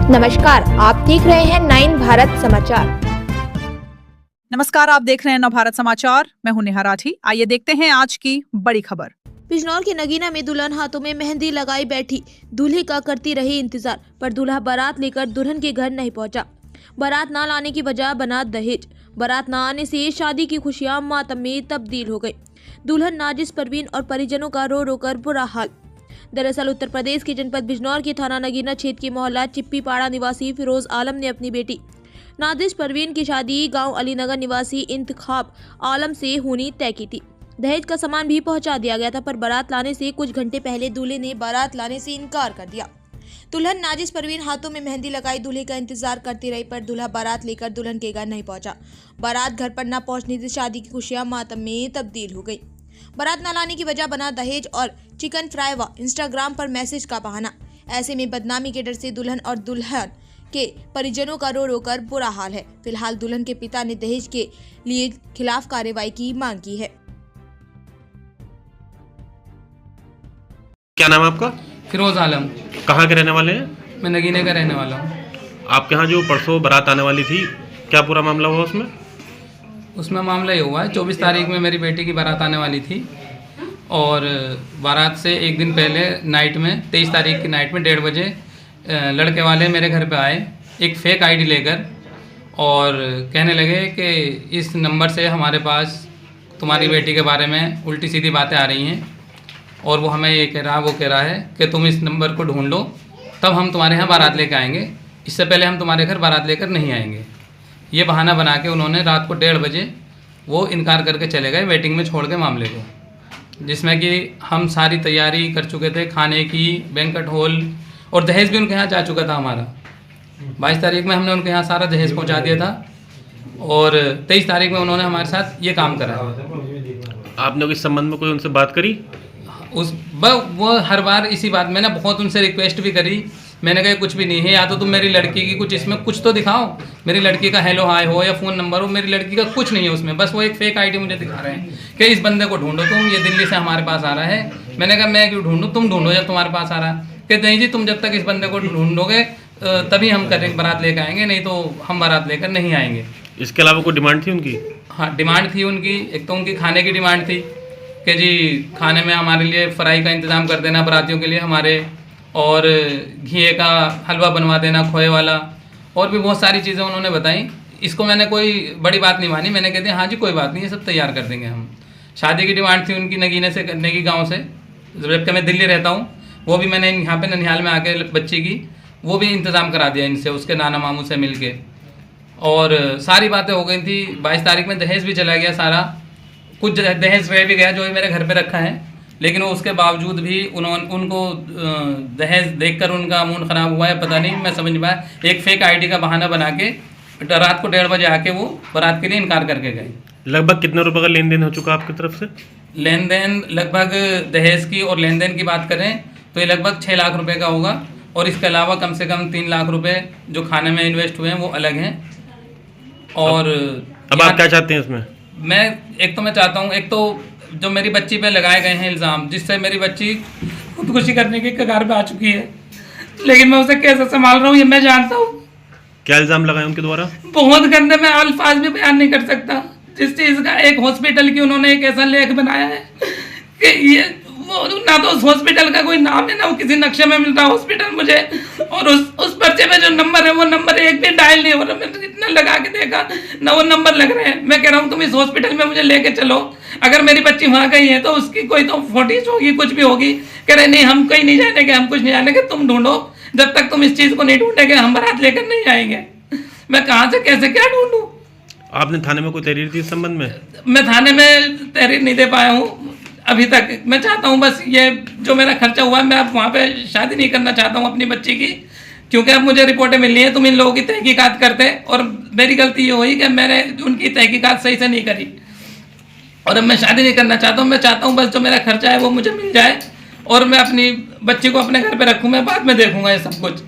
नमस्कार, आप देख रहे हैं 9 भारत समाचार। नमस्कार, आप देख रहे हैं 9 भारत समाचार। मैं हूं नेहा राठी। आइए देखते हैं आज की बड़ी खबर। बिजनौर के नगीना में दुल्हन हाथों में मेहंदी लगाई बैठी, दूल्हे का करती रही इंतजार, पर दूल्हा बारात लेकर दुल्हन के घर नहीं पहुंचा। बारात न लाने की वजह बना दहेज। बारात न आने से शादी की खुशियां मातम में तब्दील हो गई। दुल्हन नाजिस परवीन और परिजनों का रो रो कर बुरा हाल। दरअसल उत्तर प्रदेश के जनपद बिजनौर के थाना नगीना क्षेत्र के मोहल्ला चिप्पीपाड़ा निवासी फिरोज आलम ने अपनी बेटी नाजिस परवीन की शादी गांव अलीनगर निवासी इंतखाब आलम से होनी तय की थी। दहेज का सामान भी पहुंचा दिया गया था, पर बारात लाने से कुछ घंटे पहले दूल्हे ने बारात लाने से इनकार कर दिया। दुल्हन नाजिस परवीन हाथों में मेहंदी लगाई दूल्हे का इंतजार करती रही, पर दूल्हा बारात लेकर दुल्हन के घर नहीं पहुंचा। बारात घर पर न पहुंचने से शादी की खुशियां मातम में तब्दील हो गई। बारात न लाने की वजह बना दहेज और चिकन फ्राई व इंस्टाग्राम पर मैसेज का बहाना। ऐसे में बदनामी के डर से दुल्हन और दुल्हन के परिजनों का रो रो कर बुरा हाल है। फिलहाल दुल्हन के पिता ने दहेज के लिए खिलाफ कार्रवाई की मांग की है। क्या नाम है आपका? फिरोज आलम। कहाँ के रहने वाले हैं? मैं नगीने का रहने वाला हूँ। आपके यहाँ जो परसों बारात आने वाली थी, क्या पूरा मामला हुआ उसमें? उसमें मामला ये हुआ है, 24 तारीख में मेरी बेटी की बारात आने वाली थी और बारात से एक दिन पहले नाइट में 23 तारीख की नाइट में 1:30 बजे लड़के वाले मेरे घर पे आए एक फेक आईडी लेकर और कहने लगे कि इस नंबर से हमारे पास तुम्हारी बेटी के बारे में उल्टी सीधी बातें आ रही हैं और वो हमें ये कह रहा वो कह रहा है कि तुम इस नंबर को ढूंढ लो, तब हम तुम्हारे यहाँ बारात लेकर आएंगे, इससे पहले हम तुम्हारे घर बारात लेकर नहीं आएंगे। ये बहाना बना के उन्होंने रात को 1:30 बजे वो इनकार करके चले गए, वेटिंग में छोड़ के मामले को, जिसमें कि हम सारी तैयारी कर चुके थे, खाने की, बैंक्वेट हॉल और दहेज भी उनके यहाँ जा चुका था हमारा। 22 तारीख में हमने उनके यहाँ सारा दहेज पहुँचा दिया था और 23 तारीख में उन्होंने हमारे साथ ये काम करा। आपने इस संबंध में कोई उनसे बात करी? वो हर बार इसी बात में ना बहुत उनसे रिक्वेस्ट भी करी। मैंने कहा कुछ भी नहीं है, या तो तुम मेरी लड़की की कुछ इसमें कुछ तो दिखाओ, मेरी लड़की का हेलो हाय हो या फ़ोन नंबर हो, मेरी लड़की का कुछ नहीं है उसमें, बस वो एक फेक आईडी मुझे दिखा रहे हैं कि इस बंदे को ढूंढो तुम, ये दिल्ली से हमारे पास आ रहा है। मैंने कहा मैं क्यों ढूंढूं, तुम ढूंढो जब तुम्हारे पास आ रहा है। कि नहीं जी, तुम जब तक इस बंदे को ढूंढोगे तभी हम करेंगे बारात लेकर आएंगे, नहीं तो हम बारात लेकर नहीं आएंगे। इसके अलावा कोई डिमांड थी उनकी? हाँ, डिमांड थी उनकी। एक तो उनकी खाने की डिमांड थी कि जी खाने में हमारे लिए फ्राई का इंतज़ाम कर देना बारातियों के लिए हमारे, और घी का हलवा बनवा देना खोए वाला, और भी बहुत सारी चीज़ें उन्होंने बताई। इसको मैंने कोई बड़ी बात नहीं मानी, मैंने कह दिया हाँ जी कोई बात नहीं, ये सब तैयार कर देंगे हम। शादी की डिमांड थी उनकी नगीने से, नगी गांव से, जबकि मैं दिल्ली रहता हूँ। वो भी मैंने यहाँ पे ननिहाल में आके बच्ची की वो भी इंतज़ाम करा दिया इनसे, उसके नाना मामू से मिल के, और सारी बातें हो गई थी। 22 तारीख में दहेज भी चला गया सारा, कुछ दहेज रह भी गया जो मेरे घर पे रखा है, लेकिन वो उसके बावजूद भी उनको दहेज देखकर उनका मूड ख़राब हुआ है, पता नहीं, मैं समझ नहीं पाया। एक फेक आईडी का बहाना बना के रात को 1:30 बजे आके वो बारात के लिए इनकार करके गए। लगभग कितने रुपए का लेन देन हो चुका आपकी तरफ से? लेन देन लगभग दहेज की और लेन देन की बात करें तो ये लगभग 6 लाख रुपए का होगा, और इसके अलावा कम से कम 3 लाख रुपए जो खाने में इन्वेस्ट हुए हैं वो अलग हैं। और अब आप क्या चाहते हैं इसमें? मैं चाहता हूँ, एक तो जो मेरी बच्ची पे लगाए गए हैं इल्ज़ाम, जिससे मेरी बच्ची खुदकुशी करने की कगार पे आ चुकी है, लेकिन मैं उसे कैसे संभाल रहा हूँ ये मैं जानता हूँ। क्या इल्ज़ाम लगाए उनके द्वारा? बहुत गंदे, मैं अल्फाज भी बयान नहीं कर सकता। जिस चीज़ का एक हॉस्पिटल की उन्होंने एक ऐसा लेख बनाया है कि ये वो ना तो उस हॉस्पिटल का कोई नाम है, ना वो किसी नक्शे में मिल रहा हॉस्पिटल मुझे, और उस पर्चे में जो नंबर है वो नंबर एक भी डायल नहीं हो रहा। मैंने इतना लगा के देखा ना वो नंबर लग रहे हैं। मैं कह रहा हूँ तुम इस हॉस्पिटल में मुझे लेके चलो, अगर मेरी बच्ची वहाँ गई है तो उसकी कोई तो फोटीज होगी, कुछ भी होगी। कह रहे नहीं हम कहीं नहीं जाने के, हम कुछ नहीं जाने के, तुम ढूंढो, जब तक तुम इस चीज़ को नहीं ढूंढेंगे हम बारात लेकर नहीं आएंगे। मैं कहाँ से कैसे क्या ढूंढूं? आपने थाने में कोई तहरीर दी इस संबंध में? मैं थाने में तहरीर नहीं दे पाया हूँ अभी तक। मैं चाहता हूँ बस ये जो मेरा खर्चा हुआ है, मैं अब वहाँ पे शादी नहीं करना चाहता हूँ अपनी बच्ची की, क्योंकि अब मुझे रिपोर्टें मिल रही हैं तुम इन लोगों की तहकीकात करते, और मेरी गलती ये हुई कि मैंने उनकी तहकीकात सही से नहीं करी, और अब मैं शादी नहीं करना चाहता हूँ। मैं चाहता हूँ बस जो मेरा खर्चा है वो मुझे मिल जाए और मैं अपनी बच्ची को अपने घर पे रखूँ, मैं बाद में देखूँगा ये सब कुछ।